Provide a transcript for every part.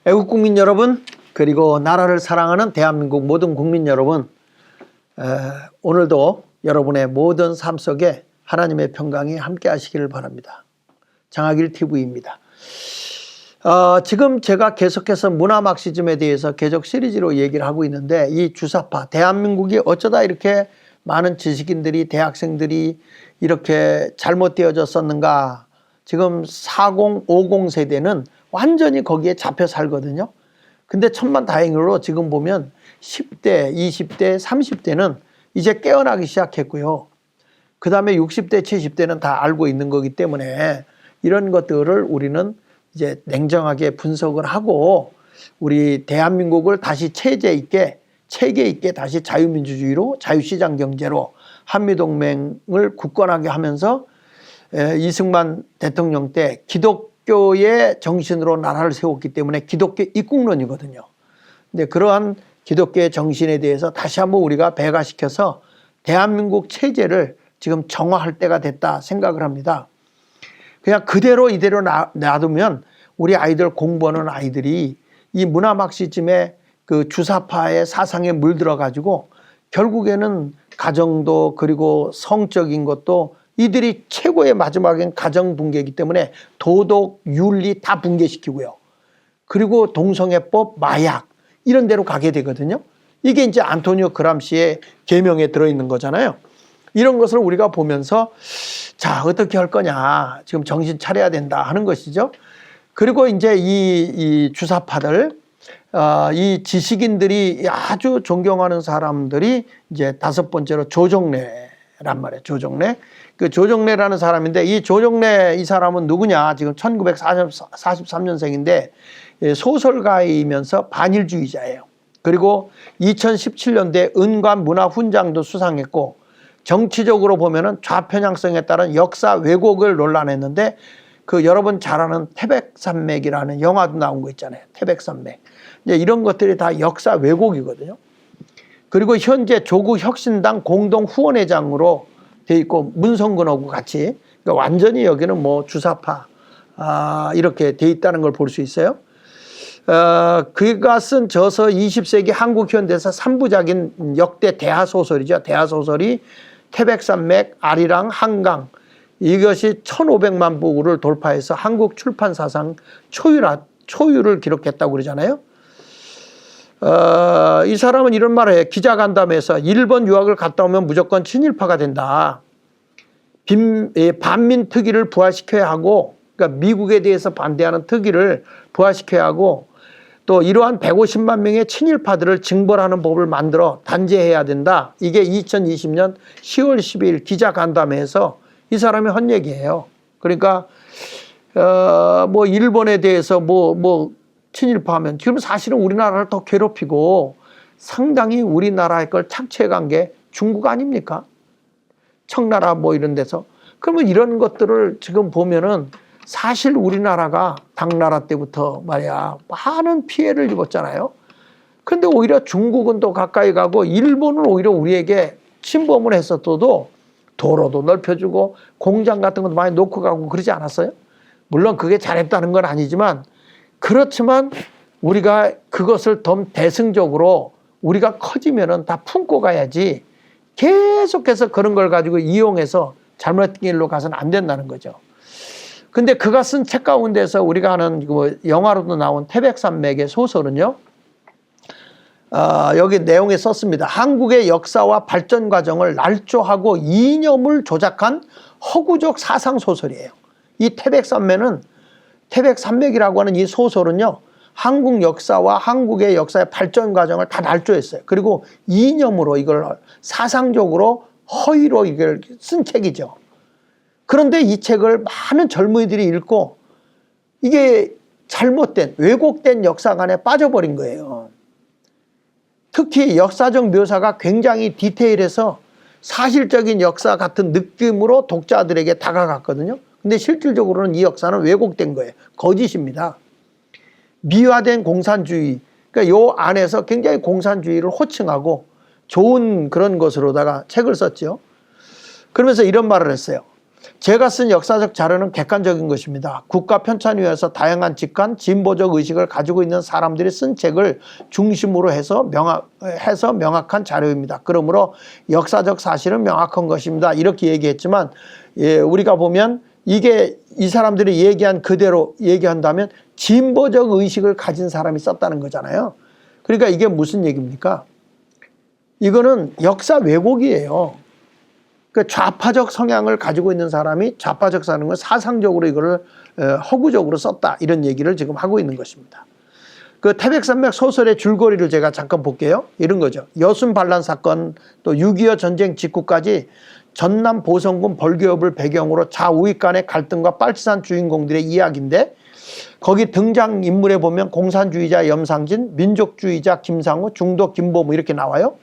애국 국민 여러분, 그리고 나라를 사랑하는 대한민국 모든 국민 여러분, 오늘도 여러분의 모든 삶 속에 하나님의 평강이 함께 하시기를 바랍니다. 장학일 TV입니다. 지금 제가 계속해서 문화 막시즘에 대해서 계속 시리즈로 얘기를 하고 있는데, 이 주사파, 대한민국이 어쩌다 이렇게 많은 지식인들이, 대학생들이 이렇게 잘못되어졌었는가. 지금 40, 50 세대는 완전히 거기에 잡혀 살거든요. 근데 천만다행으로 지금 보면 10대, 20대, 30대는 이제 깨어나기 시작했고요. 그 다음에 60대, 70대는 다 알고 있는 거기 때문에 이런 것들을 우리는 이제 냉정하게 분석을 하고 우리 대한민국을 다시 체계 있게 다시 자유민주주의로, 자유시장 경제로 한미동맹을 굳건하게 하면서 이승만 대통령 때 기독교의 정신으로 나라를 세웠기 때문에 기독교 입국론이거든요. 근데 그러한 기독교의 정신에 대해서 다시 한번 우리가 배가시켜서 대한민국 체제를 지금 정화할 때가 됐다 생각을 합니다. 그냥 그대로 이대로 놔두면 우리 아이들 공부하는 아이들이 이 문화 막시즘의 그 주사파의 사상에 물들어 가지고 결국에는 가정도 그리고 성적인 것도 이들이 최고의 마지막엔 가정 붕괴이기 때문에 도덕, 윤리 다 붕괴시키고요. 그리고 동성애법, 마약 이런 데로 가게 되거든요. 이게 이제 안토니오 그람시의 계명에 들어있는 거잖아요. 이런 것을 우리가 보면서 자, 어떻게 할 거냐, 지금 정신 차려야 된다 하는 것이죠. 그리고 이제 이 주사파들, 이 지식인들이 아주 존경하는 사람들이 이제 다섯 번째로 조정래란 말이에요. 조정래. 그 조정래라는 사람인데, 이 조정래 이 사람은 누구냐? 지금 1943년생인데 소설가이면서 반일주의자예요. 그리고 2017년대 은관 문화훈장도 수상했고, 정치적으로 보면은 좌편향성에 따른 역사 왜곡을 논란했는데, 그 여러분 잘 아는 태백산맥이라는 영화도 나온 거 있잖아요. 태백산맥. 이제 이런 것들이 다 역사 왜곡이거든요. 그리고 현재 조국혁신당 공동 후원회장으로 돼 있고, 문성근하고 같이, 그러니까 완전히 여기는 뭐 주사파 이렇게 돼 있다는 걸 볼 수 있어요. 그가 쓴 저서 20세기 한국 현대사 3부작인 역대 대하소설이죠. 대하소설이 태백산맥, 아리랑, 한강, 이것이 1500만 부를 돌파해서 한국 출판 사상 초유를 기록했다고 그러잖아요. 이 사람은 이런 말을 해요. 기자간담회에서 일본 유학을 갔다 오면 무조건 친일파가 된다. 반민 특위를 부활시켜야 하고, 그러니까 미국에 대해서 반대하는 특위를 부활시켜야 하고, 또 이러한 150만 명의 친일파들을 징벌하는 법을 만들어 단죄해야 된다. 이게 2020년 10월 12일 기자간담회에서 이 사람이 한 얘기예요. 그러니까 뭐 일본에 대해서 뭐 친일파하면 지금 사실은 우리나라를 더 괴롭히고 상당히 우리나라의 걸 착취해간 게 중국 아닙니까? 청나라 뭐 이런 데서. 그러면 이런 것들을 지금 보면은 사실 우리나라가 당나라 때부터 말이야 많은 피해를 입었잖아요. 근데 오히려 중국은 또 가까이 가고 일본은 오히려 우리에게 침범을 했었어도 도로도 넓혀주고 공장 같은 것도 많이 놓고 가고 그러지 않았어요? 물론 그게 잘했다는 건 아니지만, 그렇지만 우리가 그것을 더 대승적으로 우리가 커지면은 다 품고 가야지 계속해서 그런 걸 가지고 이용해서 잘못된 길로 가서는 안 된다는 거죠. 근데 그가 쓴 책 가운데서 우리가 하는 영화로도 나온 태백산맥의 소설은요, 여기 내용에 썼습니다. 한국의 역사와 발전 과정을 날조하고 이념을 조작한 허구적 사상 소설이에요. 이 태백산맥이라고 하는 이 소설은요, 한국 역사와 한국의 역사의 발전 과정을 다 날조했어요. 그리고 이념으로 이걸 사상적으로 허위로 이걸 쓴 책이죠. 그런데 이 책을 많은 젊은이들이 읽고 이게 잘못된, 왜곡된 역사관에 빠져버린 거예요. 특히 역사적 묘사가 굉장히 디테일해서 사실적인 역사 같은 느낌으로 독자들에게 다가갔거든요. 근데 실질적으로는 이 역사는 왜곡된 거예요. 거짓입니다. 미화된 공산주의, 그러니까 요 안에서 굉장히 공산주의를 호칭하고 좋은 그런 것으로다가 책을 썼죠. 그러면서 이런 말을 했어요. 제가 쓴 역사적 자료는 객관적인 것입니다. 국가편찬위에서 다양한 직관, 진보적 의식을 가지고 있는 사람들이 쓴 책을 중심으로 해서 명확한 자료입니다. 그러므로 역사적 사실은 명확한 것입니다. 이렇게 얘기했지만 우리가 보면 이게 이 사람들이 얘기한 그대로 얘기한다면 진보적 의식을 가진 사람이 썼다는 거잖아요. 그러니까 이게 무슨 얘기입니까? 이거는 역사 왜곡이에요. 그 좌파적 성향을 가지고 있는 사람이 좌파적 사는 걸 사상적으로 이거를 허구적으로 썼다, 이런 얘기를 지금 하고 있는 것입니다. 그 태백산맥 소설의 줄거리를 제가 잠깐 볼게요. 이런 거죠. 여순 반란 사건, 또 6.25 전쟁 직후까지 전남 보성군 벌교업을 배경으로 좌우익 간의 갈등과 빨치산 주인공들의 이야기인데, 거기 등장인물에 보면 공산주의자 염상진, 민족주의자 김상우, 중도 김보무 이렇게 나와요.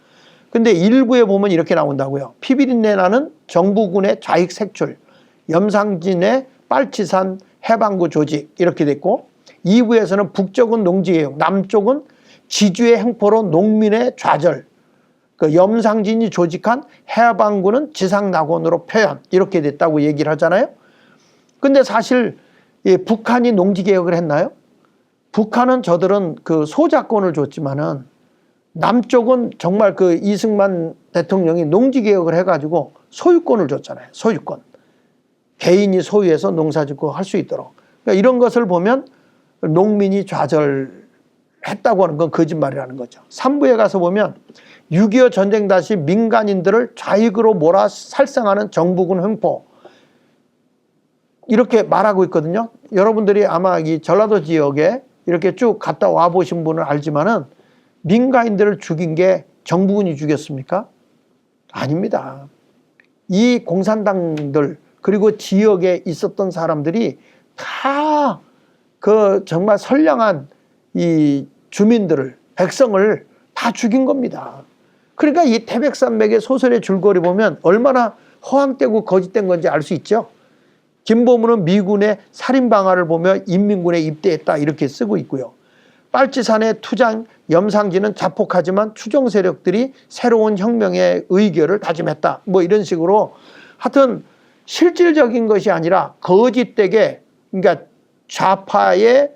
근데 일부에 보면 이렇게 나온다고요. 피비린내 나는 정부군의 좌익 색출, 염상진의 빨치산 해방구 조직, 이렇게 됐고, 2부에서는 북쪽은 농지개혁, 남쪽은 지주의 행포로 농민의 좌절, 그 염상진이 조직한 해방구는 지상낙원으로 표현, 이렇게 됐다고 얘기를 하잖아요. 근데 사실 북한이 농지개혁을 했나요? 북한은 저들은 그 소자권을 줬지만은 남쪽은 정말 그 이승만 대통령이 농지개혁을 해가지고 소유권을 줬잖아요. 소유권. 개인이 소유해서 농사짓고 할 수 있도록. 그러니까 이런 것을 보면 농민이 좌절했다고 하는 건 거짓말이라는 거죠. 3부에 가서 보면 6.25 전쟁 당시 민간인들을 좌익으로 몰아 살상하는 정부군 횡포, 이렇게 말하고 있거든요. 여러분들이 아마 이 전라도 지역에 이렇게 쭉 갔다 와 보신 분은 알지만은 민간인들을 죽인 게 정부군이 죽였습니까? 아닙니다. 이 공산당들 그리고 지역에 있었던 사람들이 다 그 정말 선량한 이 주민들을, 백성을 다 죽인 겁니다. 그러니까 이 태백산맥의 소설의 줄거리 보면 얼마나 허황되고 거짓된 건지 알 수 있죠. 김보무는 미군의 살인방화를 보며 인민군에 입대했다, 이렇게 쓰고 있고요. 빨치산의 투장 염상진은 자폭하지만 추종 세력들이 새로운 혁명의 의결을 다짐했다, 뭐 이런 식으로 하여튼 실질적인 것이 아니라 거짓되게, 그러니까 좌파의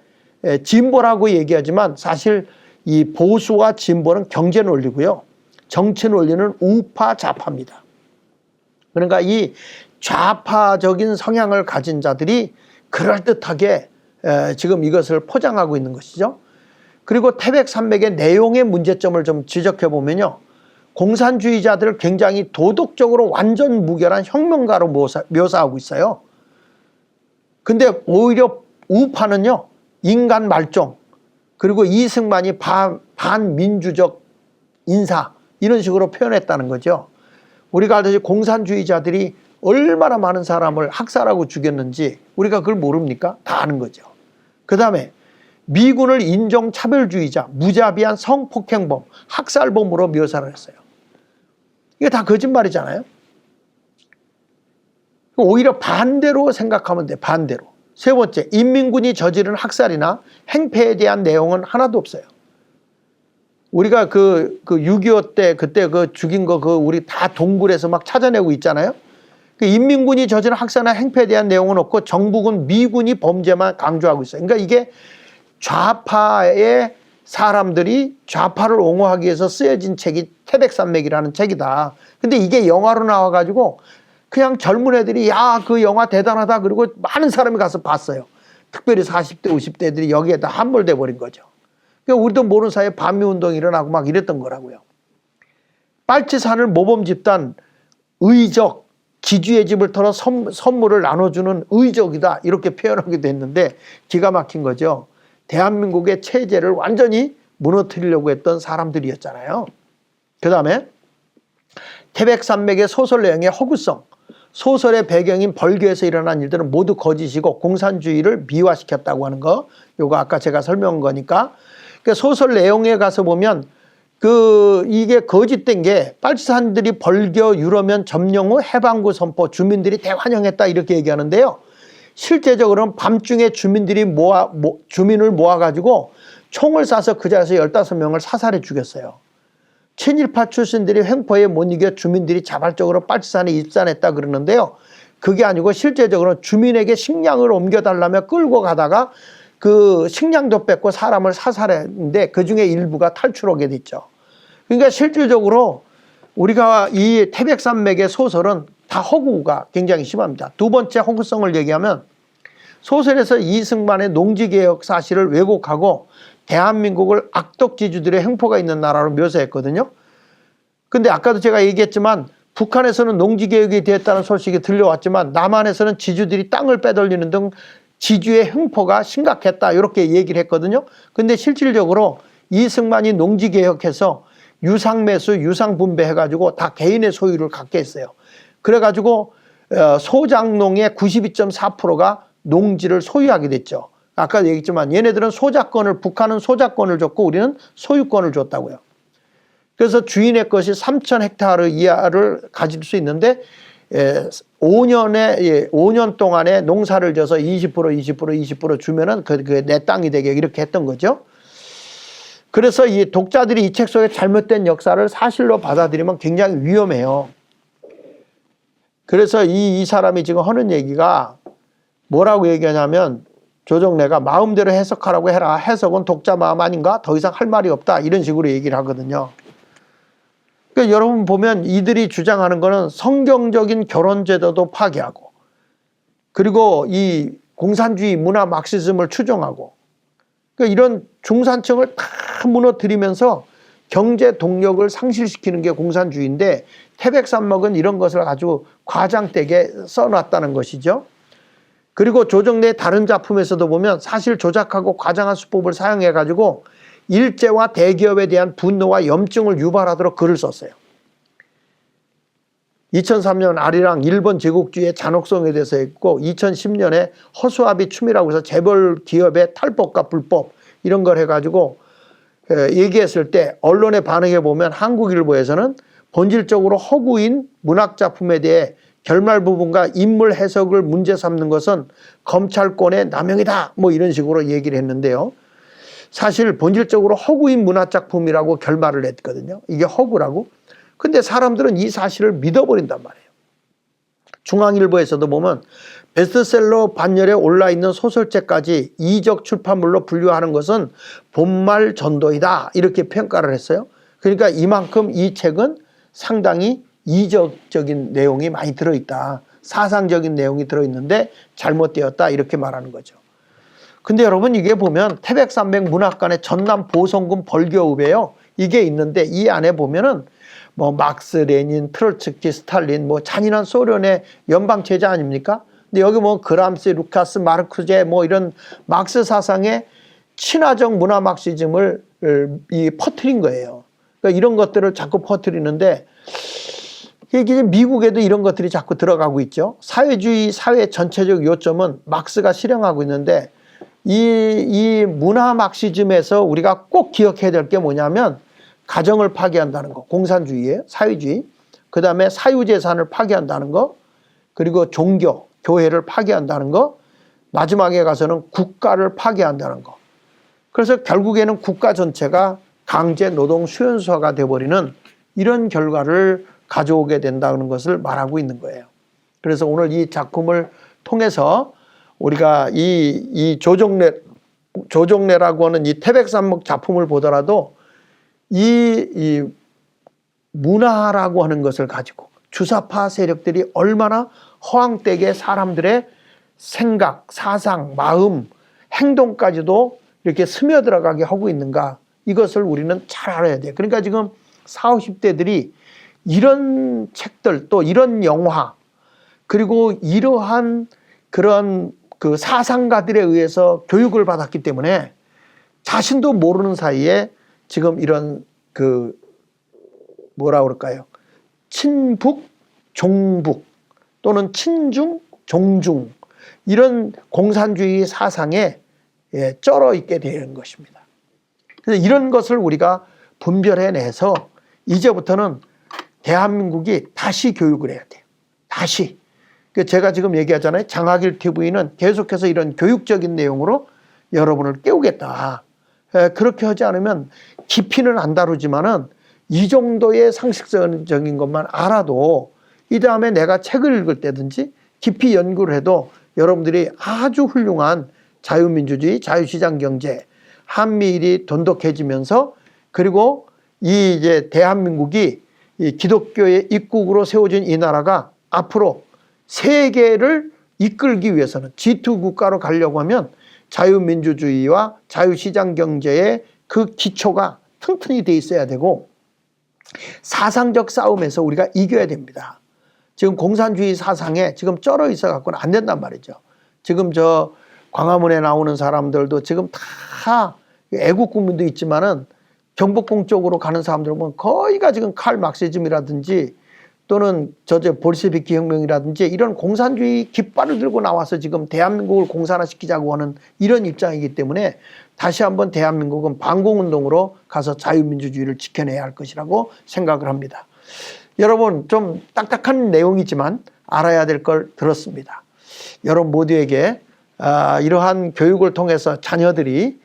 진보라고 얘기하지만 사실 이 보수와 진보는 경제 논리고요, 정치 논리는 우파 좌파입니다. 그러니까 이 좌파적인 성향을 가진 자들이 그럴듯하게 지금 이것을 포장하고 있는 것이죠. 그리고 태백산맥의 내용의 문제점을 좀 지적해 보면요, 공산주의자들을 굉장히 도덕적으로 완전 무결한 혁명가로 묘사하고 있어요. 근데 오히려 우파는요, 인간 말종, 그리고 이승만이 반민주적 인사, 이런 식으로 표현했다는 거죠. 우리가 알듯이 공산주의자들이 얼마나 많은 사람을 학살하고 죽였는지 우리가 그걸 모릅니까? 다 아는 거죠. 그 다음에 미군을 인종차별주의자, 무자비한 성폭행범, 학살범으로 묘사를 했어요. 이게 다 거짓말이잖아요. 오히려 반대로 생각하면 돼, 반대로. 세 번째, 인민군이 저지른 학살이나 행패에 대한 내용은 하나도 없어요. 우리가 그 6.25 때 그때 그 죽인 거 우리 다 동굴에서 막 찾아내고 있잖아요. 그 인민군이 저지른 학살이나 행패에 대한 내용은 없고 정부군, 미군이 범죄만 강조하고 있어요. 그러니까 이게 좌파의 사람들이 좌파를 옹호하기 위해서 쓰여진 책이 태백산맥이라는 책이다. 근데 이게 영화로 나와가지고 그냥 젊은 애들이 야, 그 영화 대단하다, 그리고 많은 사람이 가서 봤어요. 특별히 40대 50대들이 여기에다 함몰돼 버린 거죠. 그러니까 우리도 모르는 사이에 반미운동이 일어나고 막 이랬던 거라고요. 빨치산을 모범집단, 의적, 기주의 집을 털어 선물을 나눠주는 의적이다, 이렇게 표현하기도 했는데 기가 막힌 거죠. 대한민국의 체제를 완전히 무너뜨리려고 했던 사람들이었잖아요. 그 다음에 태백산맥의 소설 내용의 허구성, 소설의 배경인 벌교에서 일어난 일들은 모두 거짓이고 공산주의를 미화시켰다고 하는 거, 요거 아까 제가 설명한 거니까. 그러니까 소설 내용에 가서 보면 이게 거짓된 게 빨치산들이 벌교 유러면 점령 후 해방구 선포, 주민들이 대환영했다, 이렇게 얘기하는데요. 실제적으로는 밤중에 주민을 모아가지고 총을 쏴서 그 자리에서 15명을 사살해 죽였어요. 친일파 출신들이 횡포에 못 이겨 주민들이 자발적으로 빨치산에 입산했다 그러는데요. 그게 아니고 실제적으로 주민에게 식량을 옮겨달라며 끌고 가다가 그 식량도 뺏고 사람을 사살했는데 그중에 일부가 탈출하게 됐죠. 그러니까 실질적으로 우리가 이 태백산맥의 소설은 다 허구가 굉장히 심합니다. 두 번째 허구성을 얘기하면 소설에서 이승만의 농지개혁 사실을 왜곡하고 대한민국을 악덕지주들의 횡포가 있는 나라로 묘사했거든요. 근데 아까도 제가 얘기했지만 북한에서는 농지개혁이 되었다는 소식이 들려왔지만 남한에서는 지주들이 땅을 빼돌리는 등 지주의 횡포가 심각했다 이렇게 얘기를 했거든요. 근데 실질적으로 이승만이 농지개혁해서 유상매수, 유상분배해가지고 다 개인의 소유를 갖게 했어요. 그래가지고 소작농의 92.4%가 농지를 소유하게 됐죠. 아까 얘기했지만 얘네들은 소작권을, 북한은 소작권을 줬고 우리는 소유권을 줬다고요. 그래서 주인의 것이 3,000헥타르 이하를 가질 수 있는데 5년 동안에 농사를 져서 20% 주면은 그게 내 땅이 되게 이렇게 했던 거죠. 그래서 이 독자들이 이 책 속에 잘못된 역사를 사실로 받아들이면 굉장히 위험해요. 그래서 이 사람이 지금 하는 얘기가 뭐라고 얘기하냐면 조정래가 마음대로 해석하라고 해라. 해석은 독자 마음 아닌가? 더 이상 할 말이 없다. 이런 식으로 얘기를 하거든요. 그러니까 여러분 보면 이들이 주장하는 거는 성경적인 결혼제도도 파괴하고 그리고 이 공산주의 문화 막시즘을 추종하고 그러니까 이런 중산층을 다 무너뜨리면서 경제 동력을 상실시키는 게 공산주의인데 태백산맥은 이런 것을 아주 과장되게 써놨다는 것이죠. 그리고 조정래의 다른 작품에서도 보면 사실 조작하고 과장한 수법을 사용해가지고 일제와 대기업에 대한 분노와 염증을 유발하도록 글을 썼어요. 2003년 아리랑 일본 제국주의의 잔혹성에 대해서 했고 2010년에 허수아비 춤이라고 해서 재벌 기업의 탈법과 불법 이런 걸 해가지고 얘기했을 때 언론의 반응에 보면 한국일보에서는 본질적으로 허구인 문학작품에 대해 결말 부분과 인물 해석을 문제 삼는 것은 검찰권의 남용이다 뭐 이런 식으로 얘기를 했는데요. 사실 본질적으로 허구인 문학작품이라고 결말을 했거든요. 이게 허구라고. 근데 사람들은 이 사실을 믿어버린단 말이에요. 중앙일보에서도 보면 베스트셀러 반열에 올라있는 소설책까지 이적 출판물로 분류하는 것은 본말 전도이다 이렇게 평가를 했어요. 그러니까 이만큼 이 책은 상당히 이적적인 내용이 많이 들어있다. 사상적인 내용이 들어있는데 잘못되었다 이렇게 말하는 거죠. 근데 여러분 이게 보면 태백산맥 문학관의 전남 보성군 벌교읍에요. 이게 있는데 이 안에 보면은 뭐 막스, 레닌, 트로츠키, 스탈린 뭐 잔인한 소련의 연방체제 아닙니까? 근데 여기 뭐 그람시, 루카스, 마르크제 뭐 이런 막스 사상의 친화적 문화 막시즘을 퍼뜨린 거예요. 그러니까 이런 것들을 자꾸 퍼뜨리는데 이게 미국에도 이런 것들이 자꾸 들어가고 있죠. 사회주의 사회 전체적 요점은 막스가 실행하고 있는데 이 문화 막시즘에서 우리가 꼭 기억해야 될 게 뭐냐면 가정을 파괴한다는 거, 공산주의예요, 사회주의. 그 다음에 사유재산을 파괴한다는 거, 그리고 종교, 교회를 파괴한다는 거, 마지막에 가서는 국가를 파괴한다는 거. 그래서 결국에는 국가 전체가 강제 노동 수용소가 되어버리는 이런 결과를 가져오게 된다는 것을 말하고 있는 거예요. 그래서 오늘 이 작품을 통해서 우리가 이 조정래라고 하는 이 태백산맥 작품을 보더라도 이 문화라고 하는 것을 가지고 주사파 세력들이 얼마나 허황되게 사람들의 생각, 사상, 마음, 행동까지도 이렇게 스며들어가게 하고 있는가 이것을 우리는 잘 알아야 돼요. 그러니까 지금 40, 50대들이 이런 책들 또 이런 영화 그리고 이러한 그런 그 사상가들에 의해서 교육을 받았기 때문에 자신도 모르는 사이에 지금 이런 그 뭐라 그럴까요? 친북, 종북 또는 친중, 종중 이런 공산주의 사상에 쩔어 있게 되는 것입니다. 그래서 이런 것을 우리가 분별해내서 이제부터는 대한민국이 다시 교육을 해야 돼요. 다시. 제가 지금 얘기하잖아요. 장학일 TV는 계속해서 이런 교육적인 내용으로 여러분을 깨우겠다. 그렇게 하지 않으면 깊이는 안 다루지만은 이 정도의 상식적인 것만 알아도 이 다음에 내가 책을 읽을 때든지 깊이 연구를 해도 여러분들이 아주 훌륭한 자유민주주의, 자유시장 경제, 한미일이 돈독해지면서 그리고 이 이제 대한민국이 이 기독교의 입국으로 세워진 이 나라가 앞으로 세계를 이끌기 위해서는 G2 국가로 가려고 하면 자유민주주의와 자유시장 경제의 그 기초가 튼튼히 돼 있어야 되고 사상적 싸움에서 우리가 이겨야 됩니다. 지금 공산주의 사상에 지금 쩔어 있어 갖고는 안 된단 말이죠. 지금 저 광화문에 나오는 사람들도 지금 다 애국 국민도 있지만은 경복궁 쪽으로 가는 사람들 보면 거의가 지금 칼 막시즘이라든지 또는 볼셰비키 혁명이라든지 이런 공산주의 깃발을 들고 나와서 지금 대한민국을 공산화시키자고 하는 이런 입장이기 때문에 다시 한번 대한민국은 반공운동으로 가서 자유민주주의를 지켜내야 할 것이라고 생각을 합니다. 여러분 좀 딱딱한 내용이지만 알아야 될 걸 들었습니다. 여러분 모두에게 이러한 교육을 통해서 자녀들이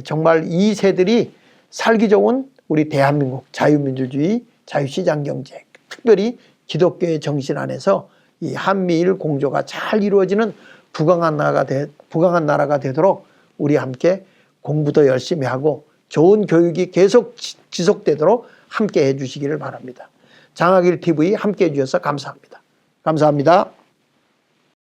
정말 이 세들이 살기 좋은 우리 대한민국 자유민주주의, 자유시장경제, 특별히 기독교의 정신 안에서 이 한미일 공조가 잘 이루어지는 부강한 나라가 되도록 우리 함께 공부도 열심히 하고 좋은 교육이 계속 지속되도록 함께 해주시기를 바랍니다. 장학일TV 함께 해주셔서 감사합니다. 감사합니다.